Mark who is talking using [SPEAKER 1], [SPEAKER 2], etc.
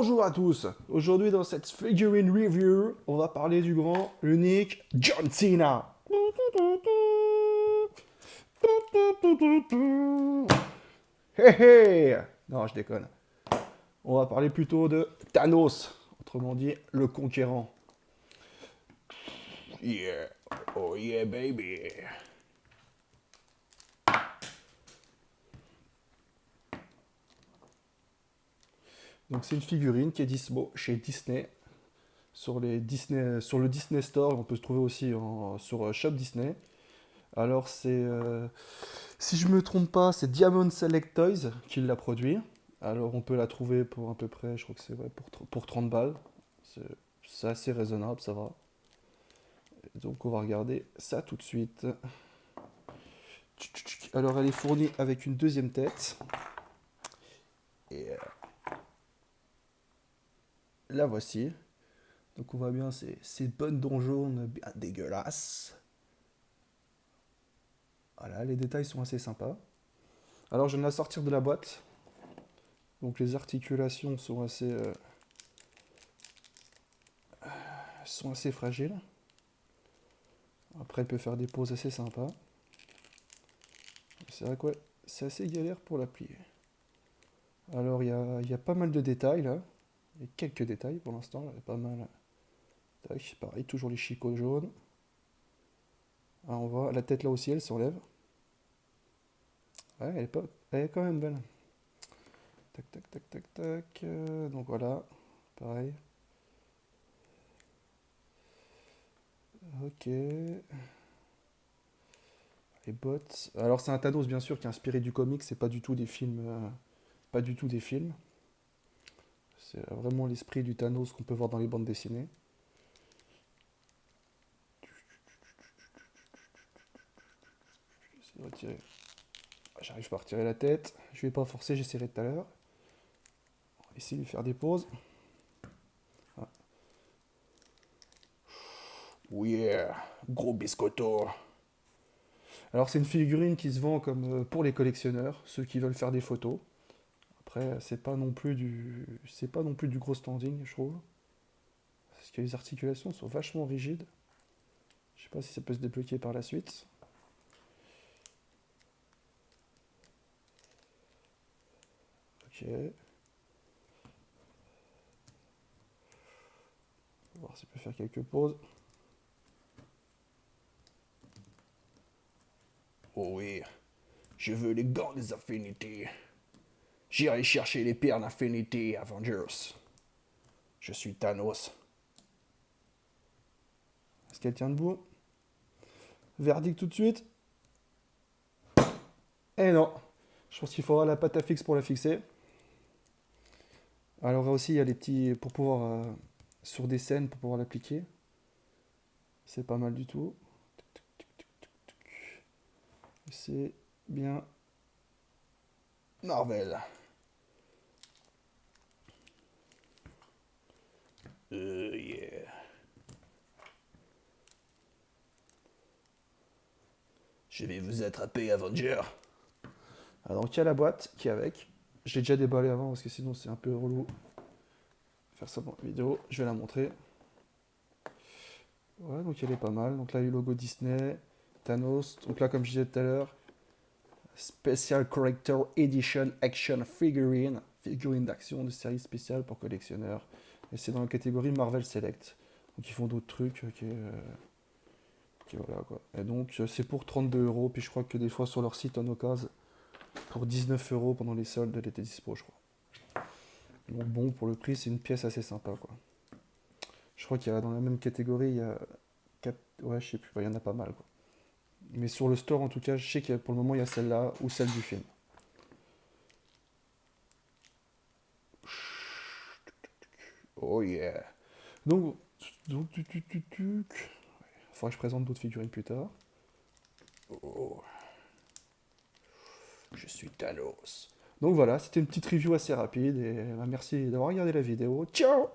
[SPEAKER 1] Bonjour à tous. Aujourd'hui dans cette figurine review, on va parler du grand, unique John Cena. Hé hé. Non, je déconne. On va parler plutôt de Thanos, autrement dit le conquérant. Yeah, oh yeah baby. Donc c'est une figurine qui est dispo chez Disney. Sur le Disney Store, on peut se trouver aussi sur Shop Disney. Alors si je me trompe pas, c'est Diamond Select Toys qui l'a produit. Alors on peut la trouver pour à peu près, je crois que c'est ouais, pour 30 balles. C'est c'est assez raisonnable, ça va. Et donc on va regarder ça tout de suite. Alors elle est fournie avec une deuxième tête. Et la voici. Donc on voit bien ces bonnes dents jaunes bien dégueulasses. Voilà, les détails sont assez sympas. Alors je viens de la sortir de la boîte. Donc les articulations sont assez fragiles. Après elle peut faire des poses assez sympas. C'est vrai que ouais, c'est assez galère pour la plier. Alors il y a pas mal de détails là. Il y a quelques détails pour l'instant, il y a pas mal. Tac, pareil, toujours les chicots jaunes. Ah, on voit la tête là aussi, elle s'enlève. Ouais, elle est quand même belle. Tac, tac, tac, tac, tac. Donc voilà, pareil. Ok. Les bottes. Alors c'est un Thanos bien sûr qui est inspiré du comic, c'est pas du tout des films. Pas du tout des films. C'est vraiment l'esprit du Thanos qu'on peut voir dans les bandes dessinées. J'essaie de retirer. J'arrive pas à retirer la tête. Je vais pas forcer, j'essaierai tout à l'heure. On va essayer de lui faire des pauses. Ah. Oh yeah, gros biscotto. Alors c'est une figurine qui se vend comme pour les collectionneurs, ceux qui veulent faire des photos. Après, c'est pas non plus du gros standing, je trouve. Parce que les articulations sont vachement rigides. Je sais pas si ça peut se débloquer par la suite. Ok. On va voir si peut faire quelques pauses. Oh oui, je veux les gants des affinités. J'irai chercher les pierres d'infinité, Avengers. Je suis Thanos. Est-ce qu'elle tient debout? Verdict tout de suite? Eh non. Je pense qu'il faudra la pâte à fixe pour la fixer. Alors aussi, il y a les petits... Pour pouvoir... sur des scènes, pour pouvoir l'appliquer. C'est pas mal du tout. C'est bien Marvel. Yeah. Je vais vous attraper, Avenger. Alors, donc, il y a la boîte qui est avec. Je l'ai déjà déballé avant parce que sinon c'est un peu relou. Faire ça dans la vidéo. Je vais la montrer. Ouais, donc elle est pas mal. Donc là, il y a le logo Disney, Thanos. Donc là, comme je disais tout à l'heure, Special Character Edition Action Figurine. Figurine d'action de série spéciale pour collectionneurs. Et c'est dans la catégorie Marvel Select. Donc ils font d'autres trucs qui voilà quoi. Et donc c'est pour 32 euros. Puis je crois que des fois sur leur site en occasion, pour 19 euros pendant les soldes, elle était dispo, je crois. Donc bon, pour le prix, c'est une pièce assez sympa quoi. Je crois qu'il y a dans la même catégorie, il y a 4... Ouais, je sais plus, il y en a pas mal quoi. Mais sur le store, en tout cas, je sais que pour le moment, il y a celle-là ou celle du film. Oh yeah. Donc, il faudra que je présente d'autres figurines plus tard. Oh, je suis Thanos. Donc voilà, c'était une petite review assez rapide et merci d'avoir regardé la vidéo. Ciao!